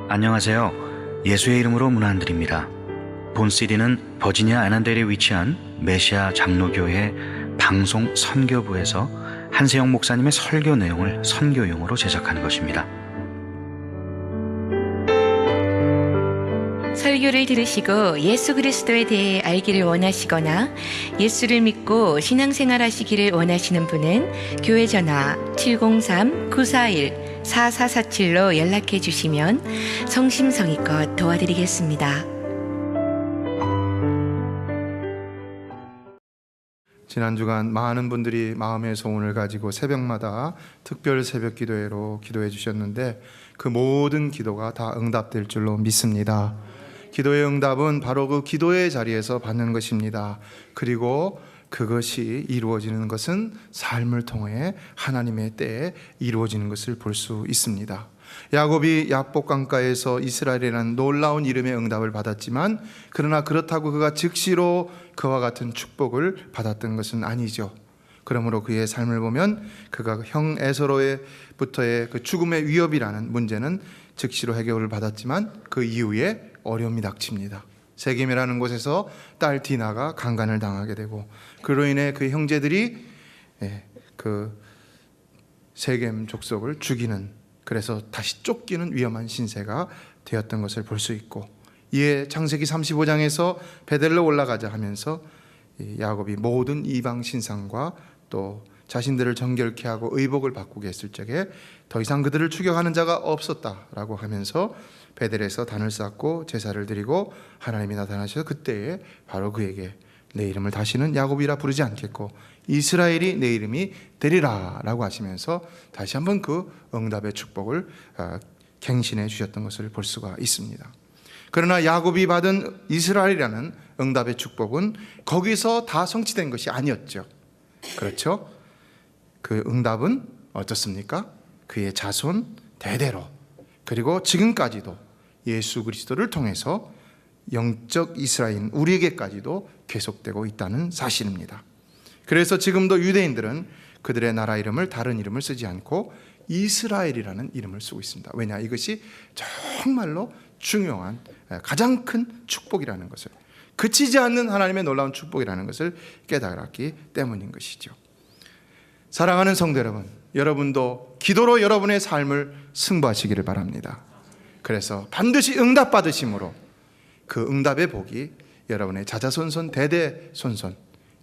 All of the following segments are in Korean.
안녕하세요. 예수의 이름으로 문안 안 드립니다. 본 CD는 버지니아 애난델에 위치한 메시아 장로교회 방송 선교부에서 한세영 목사님의 설교 내용을 선교용으로 제작한 것입니다. 설교를 들으시고 예수 그리스도에 대해 알기를 원하시거나 예수를 믿고 신앙생활 하시기를 원하시는 분은 교회 전화 703-941-4447로 연락해 주시면 성심성의껏 도와드리겠습니다. 지난 주간 많은 분들이 마음의 소원을 가지고 새벽마다 특별 새벽 기도회로 기도해 주셨는데 그 모든 기도가 다 응답될 줄로 믿습니다. 기도의 응답은 바로 그 기도의 자리에서 받는 것입니다. 그리고 그것이 이루어지는 것은 삶을 통해 하나님의 때에 이루어지는 것을 볼 수 있습니다. 야곱이 야복 강가에서 이스라엘이라는 놀라운 이름의 응답을 받았지만 그러나 그렇다고 그가 즉시로 그와 같은 축복을 받았던 것은 아니죠. 그러므로 그의 삶을 보면 그가 형 에서로부터의 그 죽음의 위협이라는 문제는 즉시로 해결을 받았지만 그 이후에 어려움이 닥칩니다. 세겜이라는 곳에서 딸 디나가 강간을 당하게 되고 그로 인해 그 형제들이 그 세겜 족속을 죽이는, 그래서 다시 쫓기는 위험한 신세가 되었던 것을 볼 수 있고, 이에 창세기 35장에서 베델로 올라가자 하면서 야곱이 모든 이방 신상과 또 자신들을 정결케 하고 의복을 바꾸게 했을 적에 더 이상 그들을 추격하는 자가 없었다라고 하면서 베델에서 단을 쌓고 제사를 드리고 하나님이 나타나셔서 그때에 바로 그에게 내 이름을 다시는 야곱이라 부르지 않겠고 이스라엘이 내 이름이 되리라 라고 하시면서 다시 한번 그 응답의 축복을 갱신해 주셨던 것을 볼 수가 있습니다. 그러나 야곱이 받은 이스라엘이라는 응답의 축복은 거기서 다 성취된 것이 아니었죠. 그렇죠? 그 응답은 어떻습니까? 그의 자손 대대로, 그리고 지금까지도 예수 그리스도를 통해서 영적 이스라엘인 우리에게까지도 계속되고 있다는 사실입니다. 그래서 지금도 유대인들은 그들의 나라 이름을 다른 이름을 쓰지 않고 이스라엘이라는 이름을 쓰고 있습니다. 왜냐? 이것이 정말로 중요한 가장 큰 축복이라는 것을, 그치지 않는 하나님의 놀라운 축복이라는 것을 깨달았기 때문인 것이죠. 사랑하는 성도 여러분, 여러분도 기도로 여러분의 삶을 승부하시기를 바랍니다. 그래서 반드시 응답받으심으로 그 응답의 복이 여러분의 자자손손 대대손손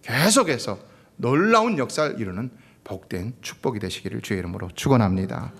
계속해서 놀라운 역사를 이루는 복된 축복이 되시기를 주의 이름으로 축원합니다.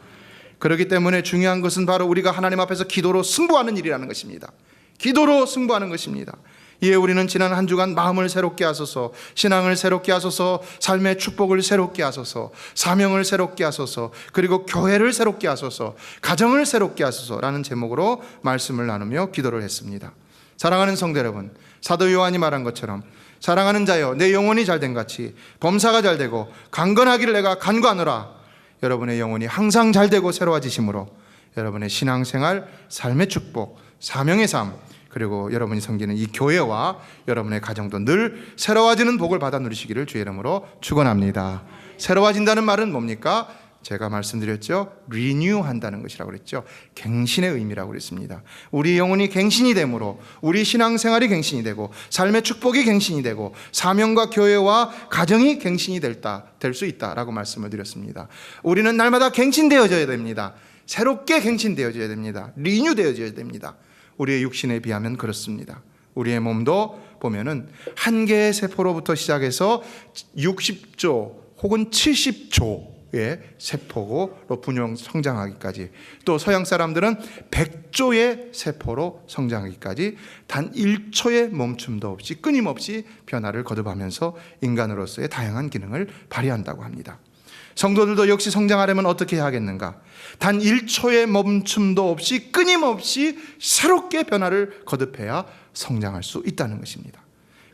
그렇기 때문에 중요한 것은 바로 우리가 하나님 앞에서 기도로 승부하는 일이라는 것입니다. 기도로 승부하는 것입니다. 이에 우리는 지난 한 주간 마음을 새롭게 하소서, 신앙을 새롭게 하소서, 삶의 축복을 새롭게 하소서, 사명을 새롭게 하소서, 그리고 교회를 새롭게 하소서, 가정을 새롭게 하소서라는 제목으로 말씀을 나누며 기도를 했습니다. 사랑하는 성도 여러분, 사도 요한이 말한 것처럼 사랑하는 자여 내 영혼이 잘된 같이 범사가 잘되고 강건하기를 내가 간구하노라. 여러분의 영혼이 항상 잘되고 새로워지심으로 여러분의 신앙생활, 삶의 축복, 사명의 삶, 그리고 여러분이 섬기는 이 교회와 여러분의 가정도 늘 새로워지는 복을 받아 누리시기를 주의 이름으로 축원합니다. 새로워진다는 말은 뭡니까? 제가 말씀드렸죠. 리뉴한다는 것이라고 그랬죠. 갱신의 의미라고 그랬습니다. 우리 영혼이 갱신이 되므로 우리 신앙생활이 갱신이 되고 삶의 축복이 갱신이 되고 사명과 교회와 가정이 갱신이 될 수 있다라고 말씀을 드렸습니다. 우리는 날마다 갱신되어져야 됩니다. 새롭게 갱신되어져야 됩니다. 리뉴되어져야 됩니다. 우리의 육신에 비하면 그렇습니다. 우리의 몸도 보면은 한 개의 세포로부터 시작해서 60조 혹은 70조의 세포로 분열 성장하기까지, 또 서양 사람들은 100조의 세포로 성장하기까지 단 1초의 멈춤도 없이 끊임없이 변화를 거듭하면서 인간으로서의 다양한 기능을 발휘한다고 합니다. 성도들도 역시 성장하려면 어떻게 해야 하겠는가? 단 1초의 멈춤도 없이 끊임없이 새롭게 변화를 거듭해야 성장할 수 있다는 것입니다.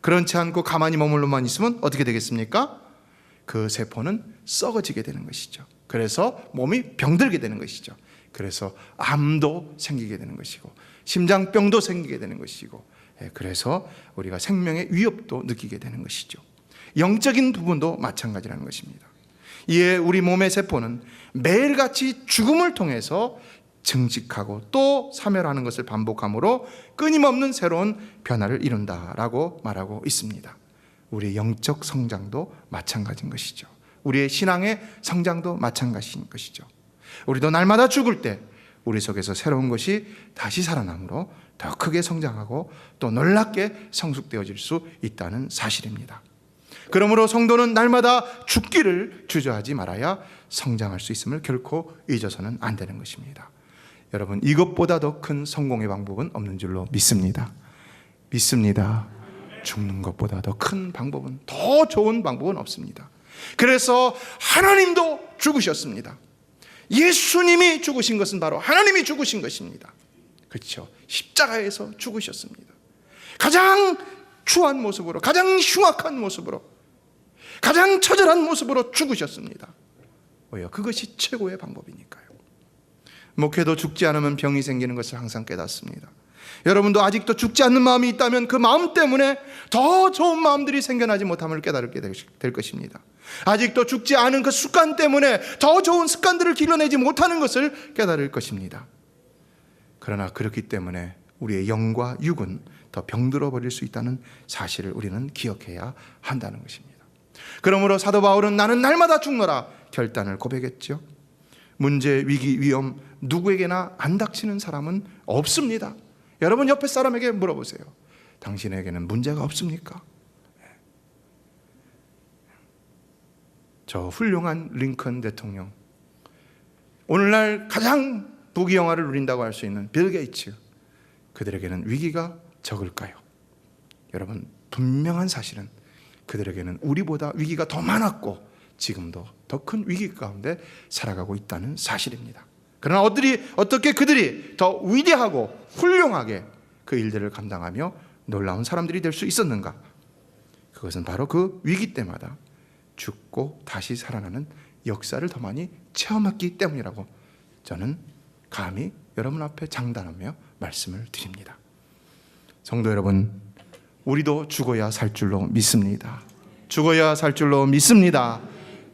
그렇지 않고 가만히 머물러만 있으면 어떻게 되겠습니까? 그 세포는 썩어지게 되는 것이죠. 그래서 몸이 병들게 되는 것이죠. 그래서 암도 생기게 되는 것이고 심장병도 생기게 되는 것이고, 그래서 우리가 생명의 위협도 느끼게 되는 것이죠. 영적인 부분도 마찬가지라는 것입니다. 이에 우리 몸의 세포는 매일같이 죽음을 통해서 증식하고 또 사멸하는 것을 반복함으로 끊임없는 새로운 변화를 이룬다라고 말하고 있습니다. 우리의 영적 성장도 마찬가지인 것이죠. 우리의 신앙의 성장도 마찬가지인 것이죠. 우리도 날마다 죽을 때 우리 속에서 새로운 것이 다시 살아남으로 더 크게 성장하고 또 놀랍게 성숙되어질 수 있다는 사실입니다. 그러므로 성도는 날마다 죽기를 주저하지 말아야 성장할 수 있음을 결코 잊어서는 안 되는 것입니다. 여러분, 이것보다 더 큰 성공의 방법은 없는 줄로 믿습니다. 죽는 것보다 더 큰 방법은, 더 좋은 방법은 없습니다. 그래서 하나님도 죽으셨습니다. 예수님이 죽으신 것은 바로 하나님이 죽으신 것입니다. 그렇죠? 십자가에서 죽으셨습니다. 가장 추한 모습으로, 가장 흉악한 모습으로, 가장 처절한 모습으로 죽으셨습니다. 왜요? 그것이 최고의 방법이니까요. 목회도 죽지 않으면 병이 생기는 것을 항상 깨닫습니다. 여러분도 아직도 죽지 않는 마음이 있다면 그 마음 때문에 더 좋은 마음들이 생겨나지 못함을 깨달게 될 것입니다. 아직도 죽지 않은 그 습관 때문에 더 좋은 습관들을 길러내지 못하는 것을 깨달을 것입니다. 그러나 그렇기 때문에 우리의 영과 육은 더 병들어 버릴 수 있다는 사실을 우리는 기억해야 한다는 것입니다. 그러므로 사도 바울은 나는 날마다 죽노라 결단을 고백했죠. 문제, 위기, 위험 누구에게나 안 닥치는 사람은 없습니다. 여러분 옆에 사람에게 물어보세요. 당신에게는 문제가 없습니까? 저 훌륭한 링컨 대통령, 오늘날 가장 부귀영화를 누린다고 할 수 있는 빌 게이츠, 그들에게는 위기가 적을까요? 여러분, 분명한 사실은 그들에게는 우리보다 위기가 더 많았고 지금도 더 큰 위기 가운데 살아가고 있다는 사실입니다. 그러나 어떻게 그들이 더 위대하고 훌륭하게 그 일들을 감당하며 놀라운 사람들이 될 수 있었는가? 그것은 바로 그 위기 때마다 죽고 다시 살아나는 역사를 더 많이 체험했기 때문이라고 저는 감히 여러분 앞에 장담하며 말씀을 드립니다. 성도 여러분, 우리도 죽어야 살 줄로 믿습니다. 죽어야 살 줄로 믿습니다.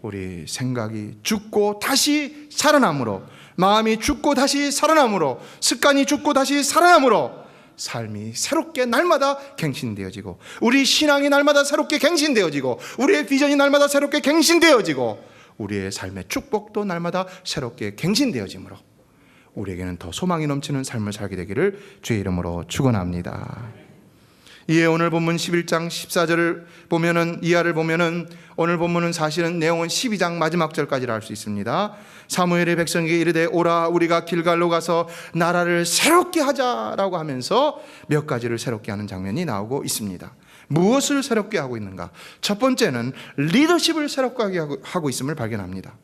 우리 생각이 죽고 다시 살아남으로, 마음이 죽고 다시 살아남으로, 습관이 죽고 다시 살아남으로 삶이 새롭게 날마다 갱신되어지고, 우리 신앙이 날마다 새롭게 갱신되어지고, 우리의 비전이 날마다 새롭게 갱신되어지고, 우리의 삶의 축복도 날마다 새롭게 갱신되어지므로 우리에게는 더 소망이 넘치는 삶을 살게 되기를 주의 이름으로 축원합니다. 이에 오늘 본문 11장 14절을 보면은, 이하를 보면은 오늘 본문은 사실은 내용은 12장 마지막 절까지라 할 수 있습니다. 사무엘의 백성에게 이르되 오라 우리가 길갈로 가서 나라를 새롭게 하자라고 하면서 몇 가지를 새롭게 하는 장면이 나오고 있습니다. 무엇을 새롭게 하고 있는가? 첫 번째는 리더십을 새롭게 하고 있음을 발견합니다.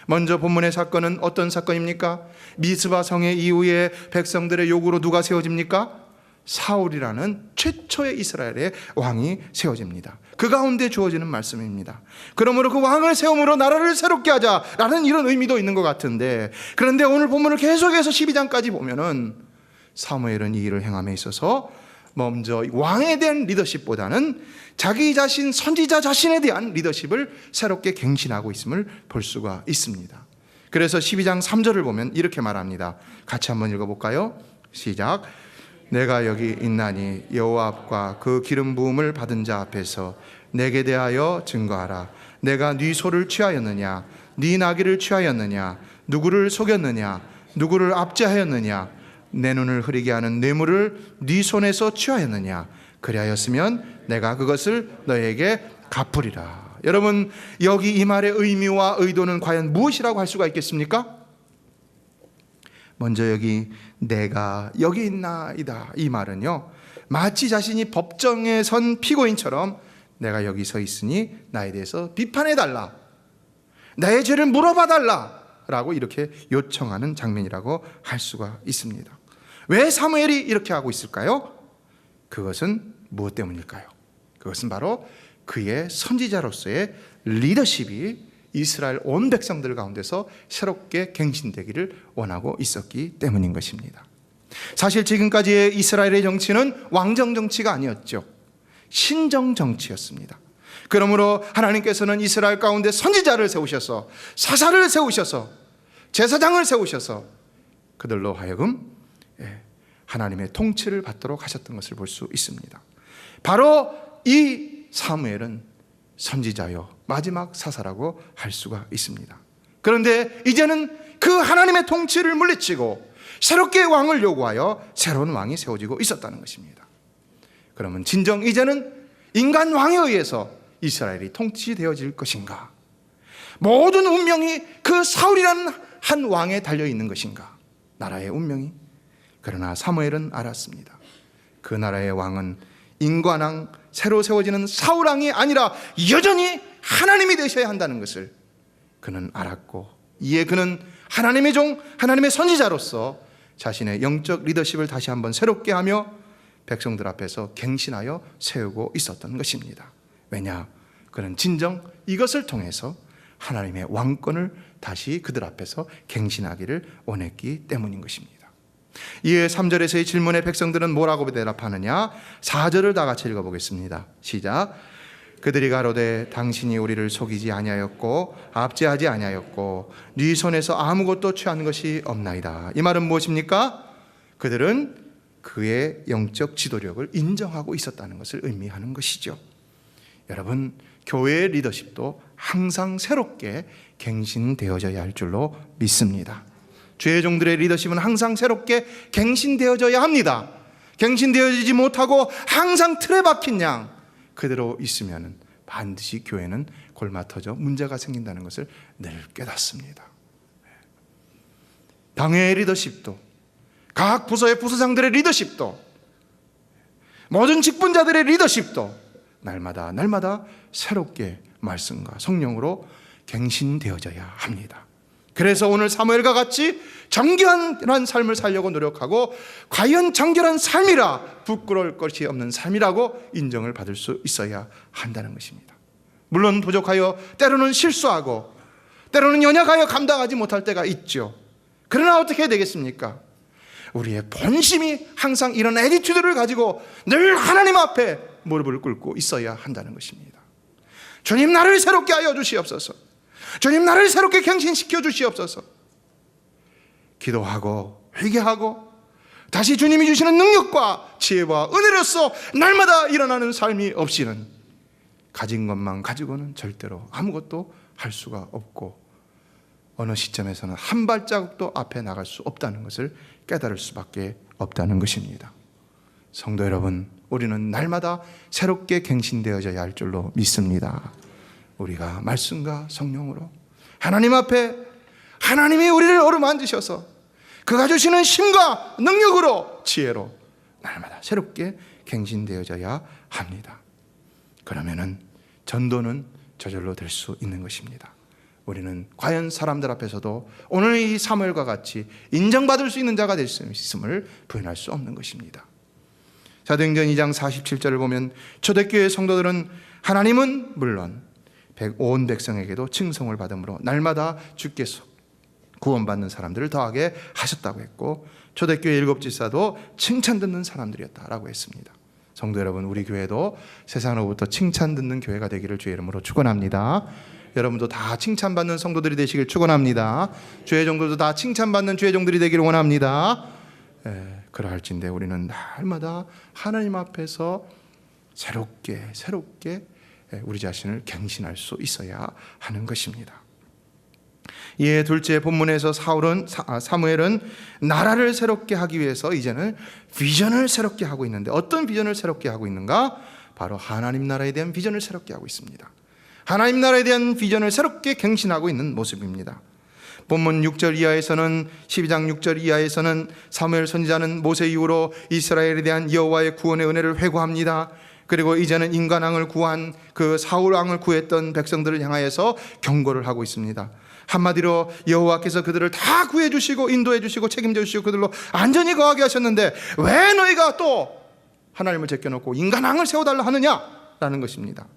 먼저 본문의 사건은 어떤 사건입니까? 미스바 성회 이후에 백성들의 요구로 누가 세워집니까? 사울이라는 최초의 이스라엘의 왕이 세워집니다. 그 가운데 주어지는 말씀입니다. 그러므로 그 왕을 세움으로 나라를 새롭게 하자라는 이런 의미도 있는 것 같은데, 그런데 오늘 본문을 계속해서 12장까지 보면은 사무엘은 이 일을 행함에 있어서 먼저 왕에 대한 리더십보다는 자기 자신, 선지자 자신에 대한 리더십을 새롭게 갱신하고 있음을 볼 수가 있습니다. 그래서 12장 3절을 보면 이렇게 말합니다. 같이 한번 읽어볼까요? 시작. 내가 여기 있나니 여호와 앞과 그 기름 부음을 받은 자 앞에서 내게 대하여 증거하라. 내가 네 소를 취하였느냐? 네 나귀를 취하였느냐? 누구를 속였느냐? 누구를 압제하였느냐? 내 눈을 흐리게 하는 뇌물을 네 손에서 취하였느냐? 그리하였으면 내가 그것을 너에게 갚으리라. 여러분, 여기 이 말의 의미와 의도는 과연 무엇이라고 할 수가 있겠습니까? 먼저 여기 내가 여기 있나이다, 이 말은요, 마치 자신이 법정에 선 피고인처럼 내가 여기 서 있으니 나에 대해서 비판해달라, 나의 죄를 물어봐달라 라고 이렇게 요청하는 장면이라고 할 수가 있습니다. 왜 사무엘이 이렇게 하고 있을까요? 그것은 무엇 때문일까요? 그것은 바로 그의 선지자로서의 리더십이 이스라엘 온 백성들 가운데서 새롭게 갱신되기를 원하고 있었기 때문인 것입니다. 사실 지금까지의 이스라엘의 정치는 왕정 정치가 아니었죠. 신정 정치였습니다. 그러므로 하나님께서는 이스라엘 가운데 선지자를 세우셔서, 사사를 세우셔서, 제사장을 세우셔서 그들로 하여금 하나님의 통치를 받도록 하셨던 것을 볼 수 있습니다. 바로 이 사무엘은 선지자요 마지막 사사라고 할 수가 있습니다. 그런데 이제는 그 하나님의 통치를 물리치고 새롭게 왕을 요구하여 새로운 왕이 세워지고 있었다는 것입니다. 그러면 진정 이제는 인간 왕에 의해서 이스라엘이 통치되어질 것인가? 모든 운명이 그 사울이라는 한 왕에 달려있는 것인가? 나라의 운명이. 그러나 사무엘은 알았습니다. 그 나라의 왕은 인간왕, 새로 세워지는 사울왕이 아니라 여전히 하나님이 되셔야 한다는 것을 그는 알았고, 이에 그는 하나님의 종, 하나님의 선지자로서 자신의 영적 리더십을 다시 한번 새롭게 하며 백성들 앞에서 갱신하여 세우고 있었던 것입니다. 왜냐? 그는 진정 이것을 통해서 하나님의 왕권을 다시 그들 앞에서 갱신하기를 원했기 때문인 것입니다. 이에 3절에서의 질문에 백성들은 뭐라고 대답하느냐? 4절을 다 같이 읽어보겠습니다. 시작. 그들이 가로되 당신이 우리를 속이지 아니하였고 압제하지 아니하였고 네 손에서 아무것도 취한 것이 없나이다. 이 말은 무엇입니까? 그들은 그의 영적 지도력을 인정하고 있었다는 것을 의미하는 것이죠. 여러분, 교회의 리더십도 항상 새롭게 갱신되어져야 할 줄로 믿습니다. 주의 종들의 리더십은 항상 새롭게 갱신되어져야 합니다. 갱신되어지지 못하고 항상 틀에 박힌 양 그대로 있으면 반드시 교회는 골마터져 문제가 생긴다는 것을 늘 깨닫습니다. 당회의 리더십도, 각 부서의 부서장들의 리더십도, 모든 직분자들의 리더십도 날마다 새롭게 말씀과 성령으로 갱신되어져야 합니다. 그래서 오늘 사무엘과 같이 정결한 삶을 살려고 노력하고, 과연 정결한 삶이라 부끄러울 것이 없는 삶이라고 인정을 받을 수 있어야 한다는 것입니다. 물론 부족하여 때로는 실수하고 때로는 연약하여 감당하지 못할 때가 있죠. 그러나 어떻게 해야 되겠습니까? 우리의 본심이 항상 이런 애티튜드를 가지고 늘 하나님 앞에 무릎을 꿇고 있어야 한다는 것입니다. 주님, 나를 새롭게 하여 주시옵소서. 주님, 나를 새롭게 갱신시켜 주시옵소서. 기도하고 회개하고 다시 주님이 주시는 능력과 지혜와 은혜로서 날마다 일어나는 삶이 없이는 가진 것만 가지고는 절대로 아무것도 할 수가 없고, 어느 시점에서는 한 발자국도 앞에 나갈 수 없다는 것을 깨달을 수밖에 없다는 것입니다. 성도 여러분, 우리는 날마다 새롭게 갱신되어져야 할 줄로 믿습니다. 우리가 말씀과 성령으로 하나님 앞에 하나님이 우리를 어루만지셔서 그가 주시는 힘과 능력으로 지혜로 날마다 새롭게 갱신되어져야 합니다. 그러면은 전도는 저절로 될 수 있는 것입니다. 우리는 과연 사람들 앞에서도 오늘 이 사무엘과 같이 인정받을 수 있는 자가 될 수 있음을 부인할 수 없는 것입니다. 사도행전 2장 47절을 보면 초대교회 성도들은 하나님은 물론 온 백성에게도 칭송을 받음으로 날마다 주께서 구원받는 사람들을 더하게 하셨다고 했고, 초대교회 7지사도 칭찬 듣는 사람들이었다라고 했습니다. 성도 여러분, 우리 교회도 세상으로부터 칭찬 듣는 교회가 되기를 주의 이름으로 축원합니다. 여러분도 다 칭찬받는 성도들이 되시길 축원합니다. 주의 종들도 다 칭찬받는 주의 종들이 되기를 원합니다. 그러할진대 우리는 날마다 하나님 앞에서 새롭게 우리 자신을 갱신할 수 있어야 하는 것입니다. 이에 둘째 본문에서 사무엘은 나라를 새롭게 하기 위해서 이제는 비전을 새롭게 하고 있는데, 어떤 비전을 새롭게 하고 있는가? 바로 하나님 나라에 대한 비전을 새롭게 하고 있습니다. 하나님 나라에 대한 비전을 새롭게 갱신하고 있는 모습입니다. 본문 6절 이하에서는, 12장 6절 이하에서는 사무엘 선지자는 모세 이후로 이스라엘에 대한 여호와의 구원의 은혜를 회고합니다. 그리고 이제는 인간왕을 구한 그 사울왕을 구했던 백성들을 향하여서 경고를 하고 있습니다. 한마디로 여호와께서 그들을 다 구해 주시고 인도해 주시고 책임져 주시고 그들로 안전히 거하게 하셨는데 왜 너희가 또 하나님을 제껴놓고 인간왕을 세워달라 하느냐라는 것입니다.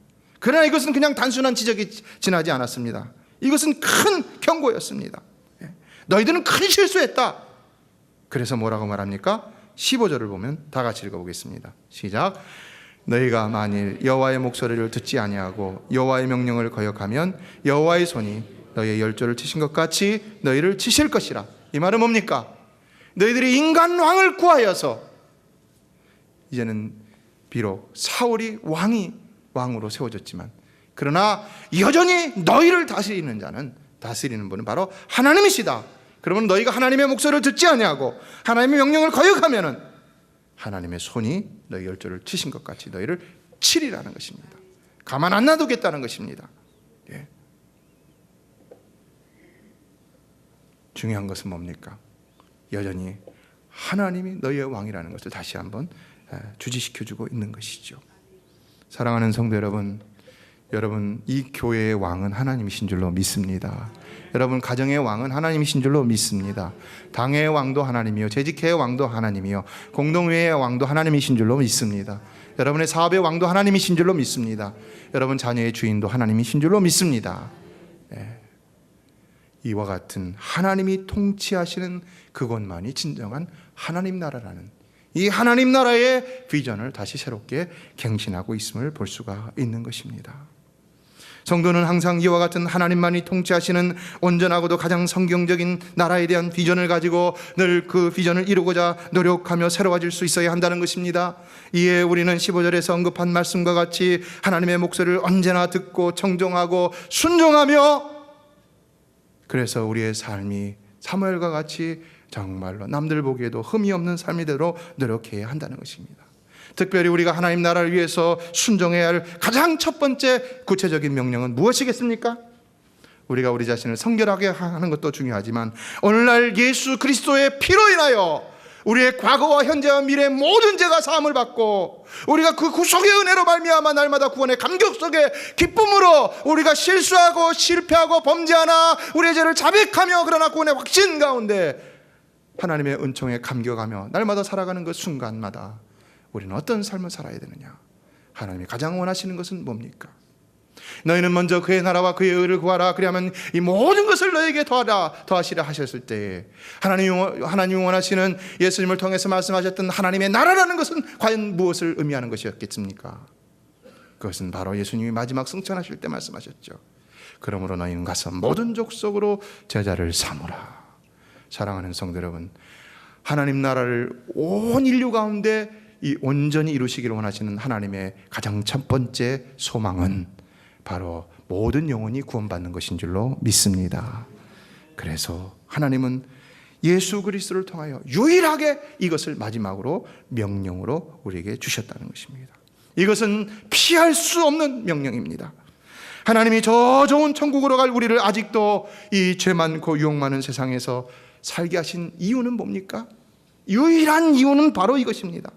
그러나 이것은 그냥 단순한 지적이 지나지 않았습니다. 이것은 큰 경고였습니다. 너희들은 큰 실수했다. 그래서 뭐라고 말합니까? 15절을 보면 다 같이 읽어보겠습니다. 시작. 너희가 만일 여호와의 목소리를 듣지 아니하고 여호와의 명령을 거역하면 여호와의 손이 너희의 열조를 치신 것 같이 너희를 치실 것이라. 이 말은 뭡니까? 너희들이 인간 왕을 구하여서 이제는 비록 사울이 왕으로 세워졌지만 그러나 여전히 너희를 다스리는 분은 바로 하나님이시다. 그러면 너희가 하나님의 목소리를 듣지 아니하고 하나님의 명령을 거역하면은 하나님의 손이 너희 열조를 치신 것 같이 너희를 치리라는 것입니다. 가만 안 놔두겠다는 것입니다. 예. 중요한 것은 뭡니까? 여전히 하나님이 너희의 왕이라는 것을 다시 한번 주지시켜주고 있는 것이죠. 사랑하는 성도 여러분, 이 교회의 왕은 하나님이신 줄로 믿습니다. 여러분 가정의 왕은 하나님이신 줄로 믿습니다. 당의 왕도 하나님이요, 재직회의 왕도 하나님이요, 공동회의 왕도 하나님이신 줄로 믿습니다. 여러분의 사업의 왕도 하나님이신 줄로 믿습니다. 여러분 자녀의 주인도 하나님이신 줄로 믿습니다. 이와 같은 하나님이 통치하시는 그것만이 진정한 하나님 나라라는 이 하나님 나라의 비전을 다시 새롭게 갱신하고 있음을 볼 수가 있는 것입니다. 성도는 항상 이와 같은 하나님만이 통치하시는 온전하고도 가장 성경적인 나라에 대한 비전을 가지고 늘 그 비전을 이루고자 노력하며 새로워질 수 있어야 한다는 것입니다. 이에 우리는 15절에서 언급한 말씀과 같이 하나님의 목소리를 언제나 듣고 청종하고 순종하며, 그래서 우리의 삶이 사무엘과 같이 정말로 남들 보기에도 흠이 없는 삶이 되도록 노력해야 한다는 것입니다. 특별히 우리가 하나님 나라를 위해서 순종해야 할 가장 첫 번째 구체적인 명령은 무엇이겠습니까? 우리가 우리 자신을 성결하게 하는 것도 중요하지만 오늘날 예수 그리스도의 피로 인하여 우리의 과거와 현재와 미래의 모든 죄가 사함을 받고 우리가 그 구속의 은혜로 말미암아 날마다 구원의 감격 속에 기쁨으로 우리가 실수하고 실패하고 범죄하나 우리의 죄를 자백하며 그러나 구원의 확신 가운데 하나님의 은총에 감격하며 날마다 살아가는 그 순간마다 우리는 어떤 삶을 살아야 되느냐? 하나님이 가장 원하시는 것은 뭡니까? 너희는 먼저 그의 나라와 그의 의를 구하라. 그리하면 이 모든 것을 너에게 더하시라 하셨을 때에 하나님이 원하시는, 예수님을 통해서 말씀하셨던 하나님의 나라라는 것은 과연 무엇을 의미하는 것이었겠습니까? 그것은 바로 예수님이 마지막 승천하실 때 말씀하셨죠. 그러므로 너희는 가서 모든 족속으로 제자를 삼으라. 사랑하는 성도 여러분, 하나님 나라를 온 인류 가운데 이 온전히 이루시기를 원하시는 하나님의 가장 첫 번째 소망은 바로 모든 영혼이 구원받는 것인 줄로 믿습니다. 그래서 하나님은 예수 그리스도를 통하여 유일하게 이것을 마지막으로 명령으로 우리에게 주셨다는 것입니다. 이것은 피할 수 없는 명령입니다. 하나님이 저 좋은 천국으로 갈 우리를 아직도 이 죄 많고 유혹 많은 세상에서 살게 하신 이유는 뭡니까? 유일한 이유는 바로 이것입니다.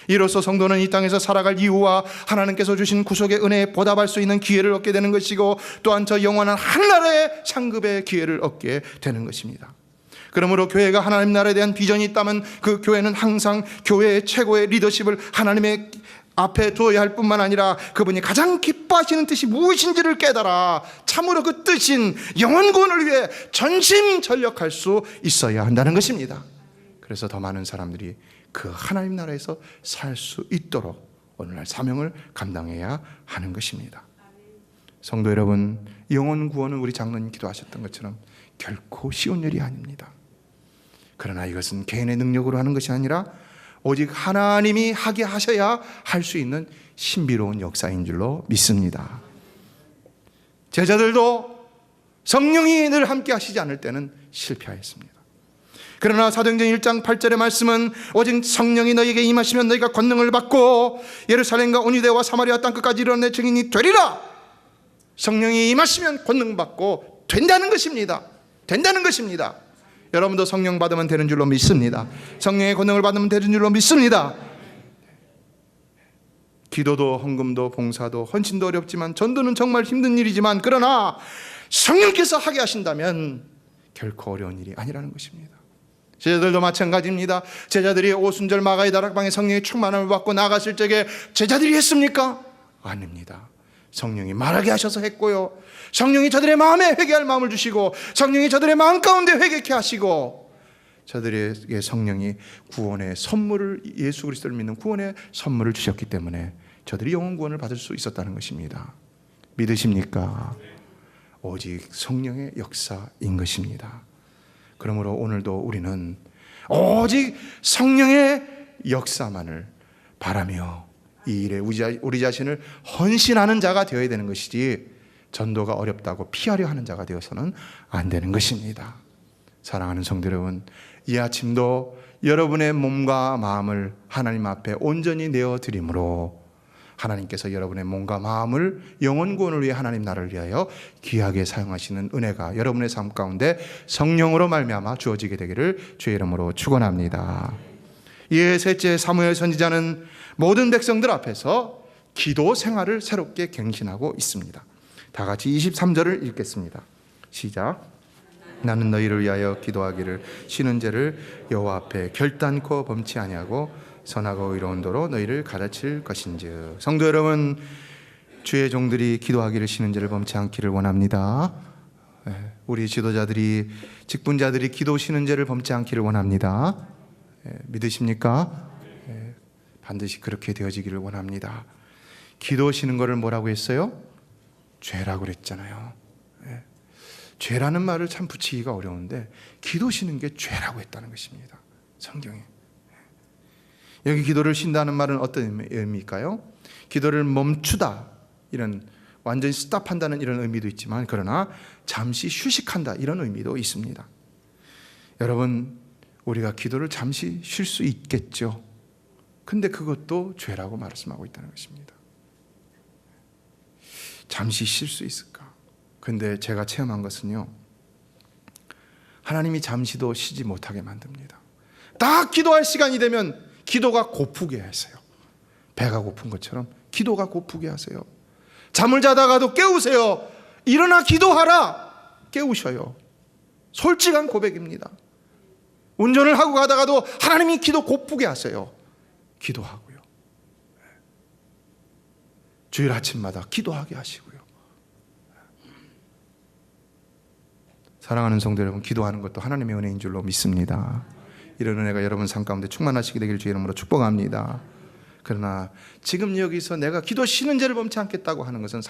이로써 성도는 이 땅에서 살아갈 이유와 하나님께서 주신 구속의 은혜에 보답할 수 있는 기회를 얻게 되는 것이고, 또한 저 영원한 하늘나라의 상급의 기회를 얻게 되는 것입니다. 그러므로 교회가 하나님 나라에 대한 비전이 있다면 그 교회는 항상 교회의 최고의 리더십을 하나님의 앞에 두어야 할 뿐만 아니라 그분이 가장 기뻐하시는 뜻이 무엇인지를 깨달아 참으로 그 뜻인 영혼 구원을 위해 전심전력할 수 있어야 한다는 것입니다. 그래서 더 많은 사람들이 그 하나님 나라에서 살 수 있도록 오늘날 사명을 감당해야 하는 것입니다. 성도 여러분, 영혼 구원은 우리 장로님 기도하셨던 것처럼 결코 쉬운 일이 아닙니다. 그러나 이것은 개인의 능력으로 하는 것이 아니라 오직 하나님이 하게 하셔야 할 수 있는 신비로운 역사인 줄로 믿습니다. 제자들도 성령이 늘 함께 하시지 않을 때는 실패하였습니다. 그러나 사도행전 1장 8절의 말씀은 오직 성령이 너희에게 임하시면 너희가 권능을 받고 예루살렘과 온 유대와 사마리아 땅끝까지 이르러 내 증인이 되리라. 성령이 임하시면 권능 받고 된다는 것입니다. 된다는 것입니다. 여러분도 성령 받으면 되는 줄로 믿습니다. 성령의 권능을 받으면 되는 줄로 믿습니다. 기도도 헌금도 봉사도 헌신도 어렵지만 전도는 정말 힘든 일이지만 그러나 성령께서 하게 하신다면 결코 어려운 일이 아니라는 것입니다. 제자들도 마찬가지입니다. 제자들이 오순절 마가의 다락방에 성령의 충만함을 받고 나갔을 적에 제자들이 했습니까? 아닙니다. 성령이 말하게 하셔서 했고요, 성령이 저들의 마음에 회개할 마음을 주시고 성령이 저들의 마음 가운데 회개케 하시고 저들에게 성령이 구원의 선물을, 예수 그리스도를 믿는 구원의 선물을 주셨기 때문에 저들이 영원 구원을 받을 수 있었다는 것입니다. 믿으십니까? 오직 성령의 역사인 것입니다. 그러므로 오늘도 우리는 오직 성령의 역사만을 바라며 이 일에 우리 자신을 헌신하는 자가 되어야 되는 것이지, 전도가 어렵다고 피하려 하는 자가 되어서는 안 되는 것입니다. 사랑하는 성도 여러분, 이 아침도 여러분의 몸과 마음을 하나님 앞에 온전히 내어드림으로 하나님께서 여러분의 몸과 마음을 영혼 구원을 위해 하나님 나라를 위하여 귀하게 사용하시는 은혜가 여러분의 삶 가운데 성령으로 말미암아 주어지게 되기를 주의 이름으로 축원합니다. 이에 셋째, 사무엘 선지자는 모든 백성들 앞에서 기도 생활을 새롭게 갱신하고 있습니다. 다 같이 23절을 읽겠습니다. 시작. 나는 너희를 위하여 기도하기를 쉬는 죄를 여호와 앞에 결단코 범치 아니하고 선하고 의로운 도로 너희를 가르칠 것인즉. 성도 여러분, 주의 종들이 기도하기를 쉬는 죄를 범치 않기를 원합니다. 우리 지도자들이, 직분자들이 기도 쉬는 죄를 범치 않기를 원합니다. 믿으십니까? 반드시 그렇게 되어지기를 원합니다. 기도 쉬는 거를 뭐라고 했어요? 죄라고 그랬잖아요. 죄라는 말을 참 붙이기가 어려운데 기도 쉬는 게 죄라고 했다는 것입니다. 성경에. 여기 기도를 쉰다는 말은 어떤 의미일까요? 기도를 멈추다, 이런 완전히 스탑한다는 이런 의미도 있지만, 그러나 잠시 휴식한다, 이런 의미도 있습니다. 여러분, 우리가 기도를 잠시 쉴 수 있겠죠. 근데 그것도 죄라고 말씀하고 있다는 것입니다. 잠시 쉴 수 있을까? 근데 제가 체험한 것은요, 하나님이 잠시도 쉬지 못하게 만듭니다. 딱 기도할 시간이 되면 기도가 고프게 하세요. 배가 고픈 것처럼 기도가 고프게 하세요. 잠을 자다가도 깨우세요. 일어나 기도하라. 깨우셔요. 솔직한 고백입니다. 운전을 하고 가다가도 하나님이 기도 고프게 하세요. 기도하고요. 주일 아침마다 기도하게 하시고요. 사랑하는 성도 여러분, 기도하는 것도 하나님의 은혜인 줄로 믿습니다. 이런 은혜가 여러분 삶 가운데 충만하시게 되기를 주의 이름으로 축복합니다. 그러나 지금 여기서 내가 기도 쉬는 죄를 범치 않겠다고 하는 것은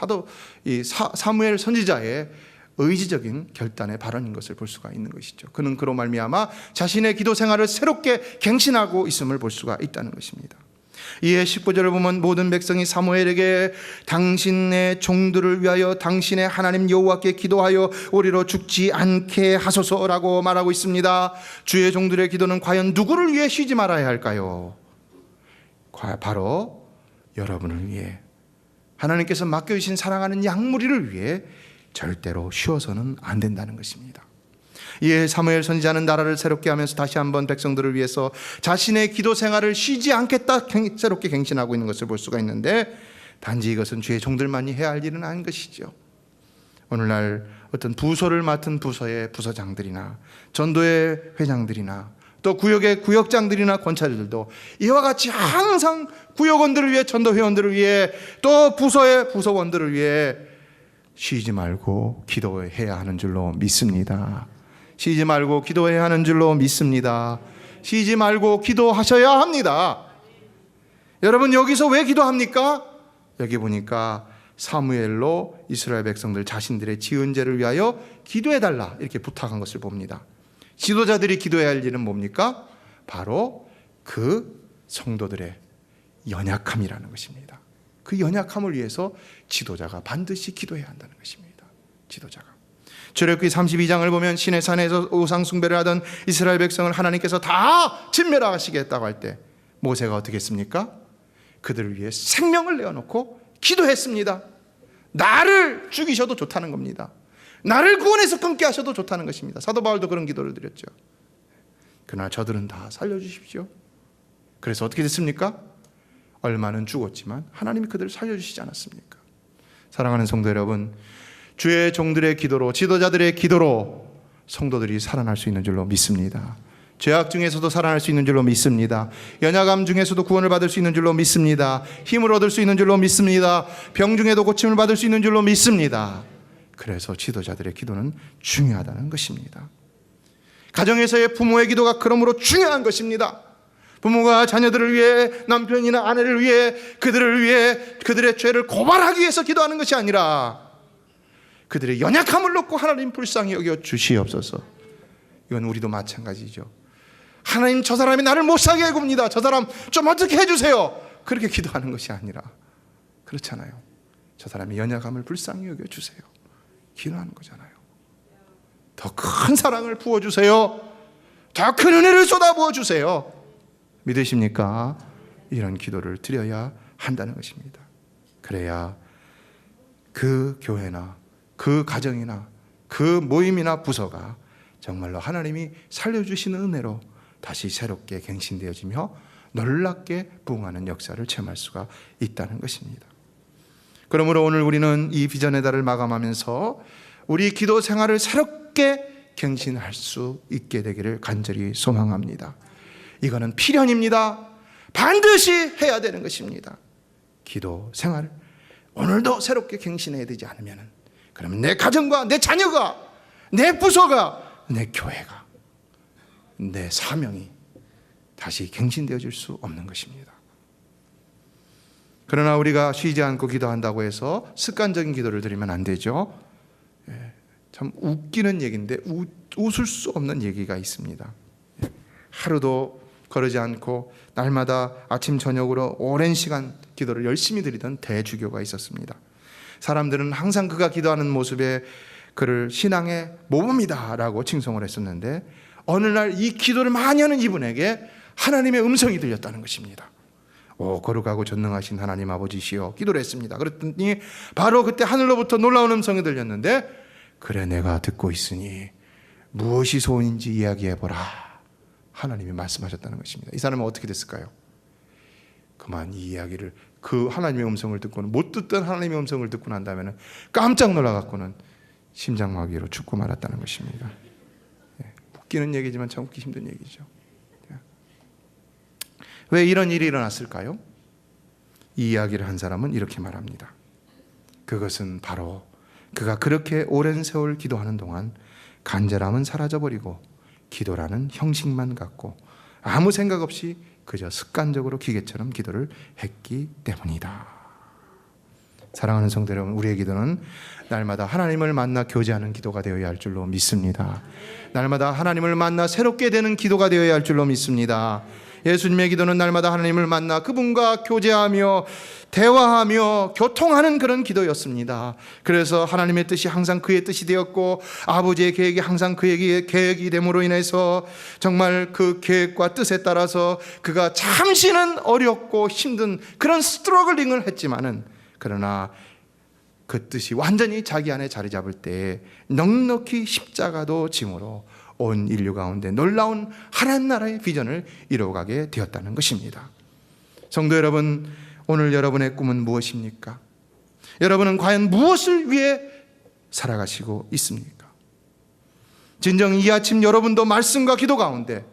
사무엘 선지자의 의지적인 결단의 발언인 것을 볼 수가 있는 것이죠. 그는 그로 말미암아 자신의 기도 생활을 새롭게 갱신하고 있음을 볼 수가 있다는 것입니다. 이에 19절을 보면 모든 백성이 사무엘에게 당신의 종들을 위하여 당신의 하나님 여호와께 기도하여 우리로 죽지 않게 하소서라고 말하고 있습니다. 주의 종들의 기도는 과연 누구를 위해 쉬지 말아야 할까요? 바로 여러분을 위해, 하나님께서 맡겨주신 사랑하는 양무리를 위해 절대로 쉬어서는 안 된다는 것입니다. 이에 사무엘 선지자는 나라를 새롭게 하면서 다시 한번 백성들을 위해서 자신의 기도 생활을 쉬지 않겠다 새롭게 갱신하고 있는 것을 볼 수가 있는데, 단지 이것은 주의 종들만이 해야 할 일은 아닌 것이죠. 오늘날 어떤 부서를 맡은 부서의 부서장들이나 전도의 회장들이나 또 구역의 구역장들이나 권사들도 이와 같이 항상 구역원들을 위해, 전도회원들을 위해, 또 부서의 부서원들을 위해 쉬지 말고 기도해야 하는 줄로 믿습니다. 쉬지 말고 기도해야 하는 줄로 믿습니다. 쉬지 말고 기도하셔야 합니다. 여러분, 여기서 왜 기도합니까? 여기 보니까 사무엘로 이스라엘 백성들 자신들의 지은 죄를 위하여 기도해달라 이렇게 부탁한 것을 봅니다. 지도자들이 기도해야 할 일은 뭡니까? 바로 그 성도들의 연약함이라는 것입니다. 그 연약함을 위해서 지도자가 반드시 기도해야 한다는 것입니다. 지도자가. 출애굽기 32장을 보면 시내 산에서 우상 숭배를 하던 이스라엘 백성을 하나님께서 다 진멸하시겠다고 할 때 모세가 어떻게 했습니까? 그들을 위해 생명을 내어놓고 기도했습니다. 나를 죽이셔도 좋다는 겁니다. 나를 구원해서 끊게 하셔도 좋다는 것입니다. 사도 바울도 그런 기도를 드렸죠. 그러나 저들은 다 살려주십시오. 그래서 어떻게 됐습니까? 얼마는 죽었지만 하나님이 그들을 살려주시지 않았습니까? 사랑하는 성도 여러분, 주의 종들의 기도로, 지도자들의 기도로 성도들이 살아날 수 있는 줄로 믿습니다. 죄악 중에서도 살아날 수 있는 줄로 믿습니다. 연약함 중에서도 구원을 받을 수 있는 줄로 믿습니다. 힘을 얻을 수 있는 줄로 믿습니다. 병 중에도 고침을 받을 수 있는 줄로 믿습니다. 그래서 지도자들의 기도는 중요하다는 것입니다. 가정에서의 부모의 기도가 그러므로 중요한 것입니다. 부모가 자녀들을 위해, 남편이나 아내를 위해, 그들을 위해 그들의 죄를 고발하기 위해서 기도하는 것이 아니라 그들의 연약함을 놓고 하나님 불쌍히 여겨 주시옵소서. 이건 우리도 마찬가지죠. 하나님, 저 사람이 나를 못 살게 굽니다. 저 사람 좀 어떻게 해주세요. 그렇게 기도하는 것이 아니라, 그렇잖아요. 저 사람의 연약함을 불쌍히 여겨주세요. 기도하는 거잖아요. 더 큰 사랑을 부어주세요. 더 큰 은혜를 쏟아부어 주세요. 믿으십니까? 이런 기도를 드려야 한다는 것입니다. 그래야 그 교회나 그 가정이나 그 모임이나 부서가 정말로 하나님이 살려주시는 은혜로 다시 새롭게 갱신되어지며 놀랍게 부흥하는 역사를 체험할 수가 있다는 것입니다. 그러므로 오늘 우리는 이 비전의 달을 마감하면서 우리 기도 생활을 새롭게 갱신할 수 있게 되기를 간절히 소망합니다. 이거는 필연입니다. 반드시 해야 되는 것입니다. 기도 생활을 오늘도 새롭게 갱신해야 되지 않으면, 그러면 내 가정과 내 자녀가, 내 부서가, 내 교회가, 내 사명이 다시 갱신되어질 수 없는 것입니다. 그러나 우리가 쉬지 않고 기도한다고 해서 습관적인 기도를 드리면 안 되죠. 참 웃기는 얘기인데 웃을 수 없는 얘기가 있습니다. 하루도 거르지 않고 날마다 아침 저녁으로 오랜 시간 기도를 열심히 드리던 대주교가 있었습니다. 사람들은 항상 그가 기도하는 모습에 그를 신앙의 모범이다라고 칭송을 했었는데, 어느 날 이 기도를 많이 하는 이분에게 하나님의 음성이 들렸다는 것입니다. 오 거룩하고 전능하신 하나님 아버지시여, 기도를 했습니다. 그랬더니 바로 그때 하늘로부터 놀라운 음성이 들렸는데, 그래 내가 듣고 있으니 무엇이 소원인지 이야기해보라, 하나님이 말씀하셨다는 것입니다. 이 사람은 어떻게 됐을까요? 그만 이 이야기를, 그 하나님의 음성을 듣고는, 못 듣던 하나님의 음성을 듣고 난 다음에는 깜짝 놀라갖고는 심장마비로 죽고 말았다는 것입니다. 웃기는 얘기지만 참 웃기 힘든 얘기죠. 왜 이런 일이 일어났을까요? 이 이야기를 한 사람은 이렇게 말합니다. 그것은 바로 그가 그렇게 오랜 세월 기도하는 동안 간절함은 사라져버리고 기도라는 형식만 갖고 아무 생각 없이 그저 습관적으로 기계처럼 기도를 했기 때문이다. 사랑하는 성도 여러분, 우리의 기도는 날마다 하나님을 만나 교제하는 기도가 되어야 할 줄로 믿습니다. 날마다 하나님을 만나 새롭게 되는 기도가 되어야 할 줄로 믿습니다. 예수님의 기도는 날마다 하나님을 만나 그분과 교제하며 대화하며 교통하는 그런 기도였습니다. 그래서 하나님의 뜻이 항상 그의 뜻이 되었고, 아버지의 계획이 항상 그에게 계획이 됨으로 인해서 정말 그 계획과 뜻에 따라서 그가 잠시는 어렵고 힘든 그런 스트러글링을 했지만은, 그러나 그 뜻이 완전히 자기 안에 자리 잡을 때에 넉넉히 십자가도 짐으로 온 인류 가운데 놀라운 하나님 나라의 비전을 이루어가게 되었다는 것입니다. 성도 여러분, 오늘 여러분의 꿈은 무엇입니까? 여러분은 과연 무엇을 위해 살아가시고 있습니까? 진정 이 아침 여러분도 말씀과 기도 가운데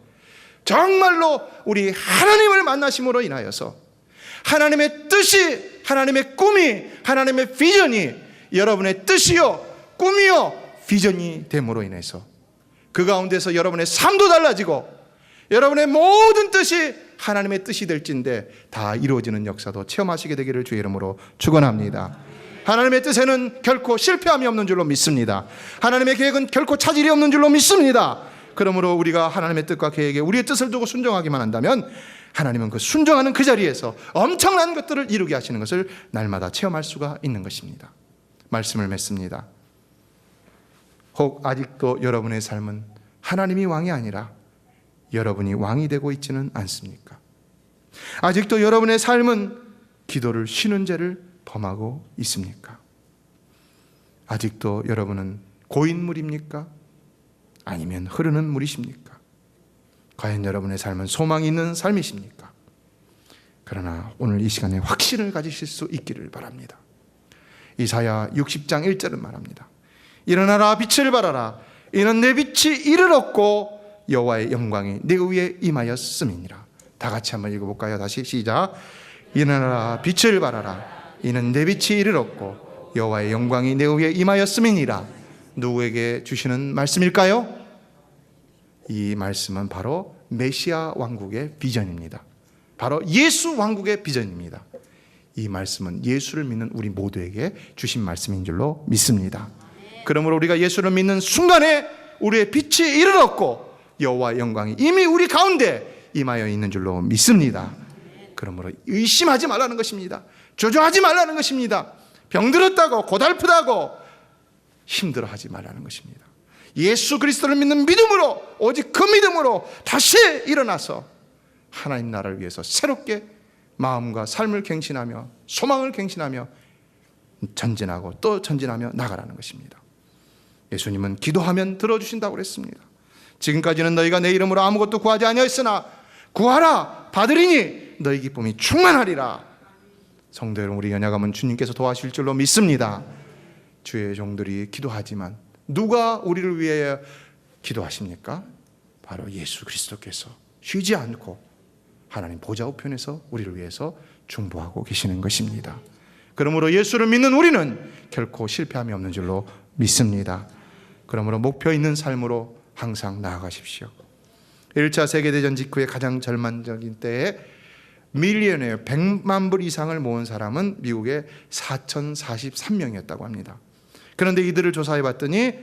정말로 우리 하나님을 만나심으로 인하여서 하나님의 뜻이, 하나님의 꿈이, 하나님의 비전이 여러분의 뜻이요 꿈이요 비전이 됨으로 인해서 그 가운데서 여러분의 삶도 달라지고 여러분의 모든 뜻이 하나님의 뜻이 될진데 다 이루어지는 역사도 체험하시게 되기를 주의 이름으로 축원합니다. 하나님의 뜻에는 결코 실패함이 없는 줄로 믿습니다. 하나님의 계획은 결코 차질이 없는 줄로 믿습니다. 그러므로 우리가 하나님의 뜻과 계획에 우리의 뜻을 두고 순종하기만 한다면 하나님은 그 순종하는 그 자리에서 엄청난 것들을 이루게 하시는 것을 날마다 체험할 수가 있는 것입니다. 말씀을 맺습니다. 혹 아직도 여러분의 삶은 하나님이 왕이 아니라 여러분이 왕이 되고 있지는 않습니까? 아직도 여러분의 삶은 기도를 쉬는 죄를 범하고 있습니까? 아직도 여러분은 고인물입니까? 아니면 흐르는 물이십니까? 과연 여러분의 삶은 소망이 있는 삶이십니까? 그러나 오늘 이 시간에 확신을 가지실 수 있기를 바랍니다. 이사야 60장 1절은 말합니다. 일어나라 빛을 발하라. 이는 내 빛이 이를 얻고 여호와의 영광이 내 위에 임하였음이니라. 다 같이 한번 읽어볼까요? 다시 시작. 일어나라 빛을 발하라. 이는 내 빛이 이를 얻고 여호와의 영광이 내 위에 임하였음이니라. 누구에게 주시는 말씀일까요? 이 말씀은 바로 메시아 왕국의 비전입니다. 바로 예수 왕국의 비전입니다. 이 말씀은 예수를 믿는 우리 모두에게 주신 말씀인 줄로 믿습니다. 그러므로 우리가 예수를 믿는 순간에 우리의 빛이 이를 얻고 여호와의 영광이 이미 우리 가운데 임하여 있는 줄로 믿습니다. 그러므로 의심하지 말라는 것입니다. 조조하지 말라는 것입니다. 병들었다고 고달프다고 힘들어하지 말라는 것입니다. 예수 그리스도를 믿는 믿음으로, 오직 그 믿음으로 다시 일어나서 하나님 나라를 위해서 새롭게 마음과 삶을 갱신하며 소망을 갱신하며 전진하고 또 전진하며 나가라는 것입니다. 예수님은 기도하면 들어주신다고 그랬습니다. 지금까지는 너희가 내 이름으로 아무것도 구하지 아니하였으나 구하라 받으리니 너희 기쁨이 충만하리라. 성도 여러분, 우리 연약함은 주님께서 도와주실 줄로 믿습니다. 주의 종들이 기도하지만 누가 우리를 위해 기도하십니까? 바로 예수 그리스도께서 쉬지 않고 하나님 보좌 우편에서 우리를 위해서 중보하고 계시는 것입니다. 그러므로 예수를 믿는 우리는 결코 실패함이 없는 줄로 믿습니다. 그러므로 목표 있는 삶으로 항상 나아가십시오. 1차 세계대전 직후의 가장 절망적인 때에 밀리언웨어 100만 불 이상을 모은 사람은 미국에 4,043명이었다고 합니다. 그런데 이들을 조사해 봤더니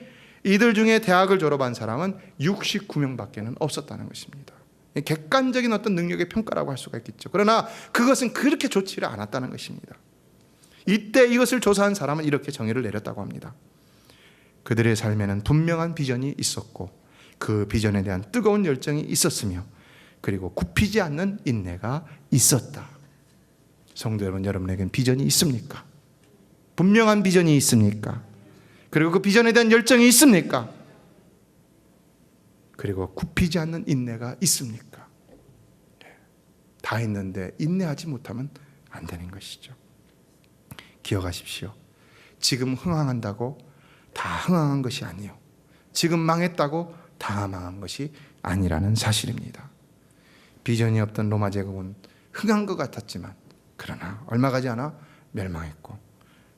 이들 중에 대학을 졸업한 사람은 69명밖에는 없었다는 것입니다. 객관적인 어떤 능력의 평가라고 할 수가 있겠죠. 그러나 그것은 그렇게 좋지를 않았다는 것입니다. 이때 이것을 조사한 사람은 이렇게 정의를 내렸다고 합니다. 그들의 삶에는 분명한 비전이 있었고 그 비전에 대한 뜨거운 열정이 있었으며 그리고 굽히지 않는 인내가 있었다. 성도 여러분, 여러분에게는 비전이 있습니까? 분명한 비전이 있습니까? 그리고 그 비전에 대한 열정이 있습니까? 그리고 굽히지 않는 인내가 있습니까? 다 있는데 인내하지 못하면 안 되는 것이죠. 기억하십시오. 지금 흥황한다고 다 흥황한 것이 아니요, 지금 망했다고 다 망한 것이 아니라는 사실입니다. 비전이 없던 로마 제국은 흥한 것 같았지만 그러나 얼마 가지 않아 멸망했고,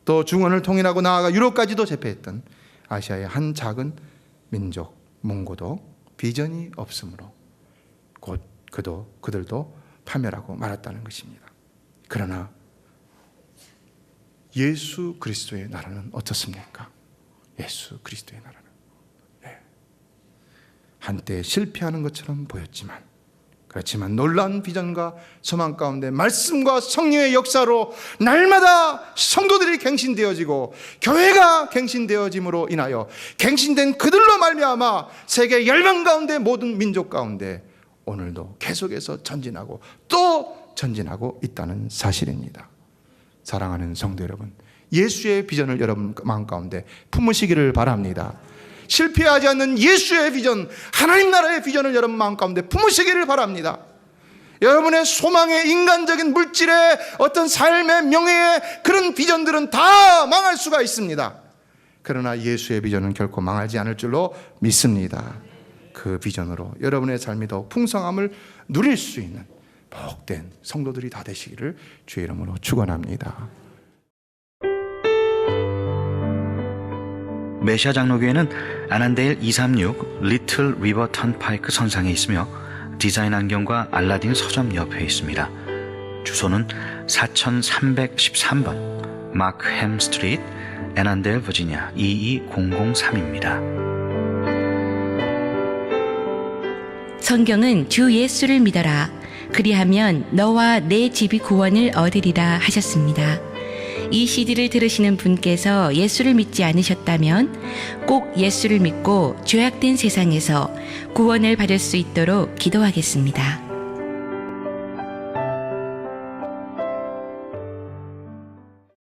또 중원을 통일하고 나아가 유럽까지도 제패했던 아시아의 한 작은 민족 몽고도 비전이 없으므로 곧 그들도 파멸하고 말았다는 것입니다. 그러나 예수 그리스도의 나라는 어떻습니까? 예수 그리스도의 나라는 한때 실패하는 것처럼 보였지만, 그렇지만 놀라운 비전과 소망 가운데 말씀과 성령의 역사로 날마다 성도들이 갱신되어지고 교회가 갱신되어짐으로 인하여 갱신된 그들로 말미암아 세계 열방 가운데 모든 민족 가운데 오늘도 계속해서 전진하고 또 전진하고 있다는 사실입니다. 사랑하는 성도 여러분, 예수의 비전을 여러분 마음 가운데 품으시기를 바랍니다. 실패하지 않는 예수의 비전, 하나님 나라의 비전을 여러분 마음 가운데 품으시기를 바랍니다. 여러분의 소망의 인간적인 물질의 어떤 삶의 명예의 그런 비전들은 다 망할 수가 있습니다. 그러나 예수의 비전은 결코 망하지 않을 줄로 믿습니다. 그 비전으로 여러분의 삶이 더 풍성함을 누릴 수 있는 복된 성도들이 다 되시기를 주의 이름으로 축원합니다. 메시아 장로교회는 아난데일 236 리틀 리버 턴파이크 선상에 있으며 디자인 안경과 알라딘 서점 옆에 있습니다. 주소는 4313번 마크햄 스트리트, 애난데일, 버지니아 22003입니다. 성경은 주 예수를 믿어라, 그리하면 너와 내 집이 구원을 얻으리라 하셨습니다. 이 CD를 들으시는 분께서 예수를 믿지 않으셨다면 꼭 예수를 믿고 죄악된 세상에서 구원을 받을 수 있도록 기도하겠습니다.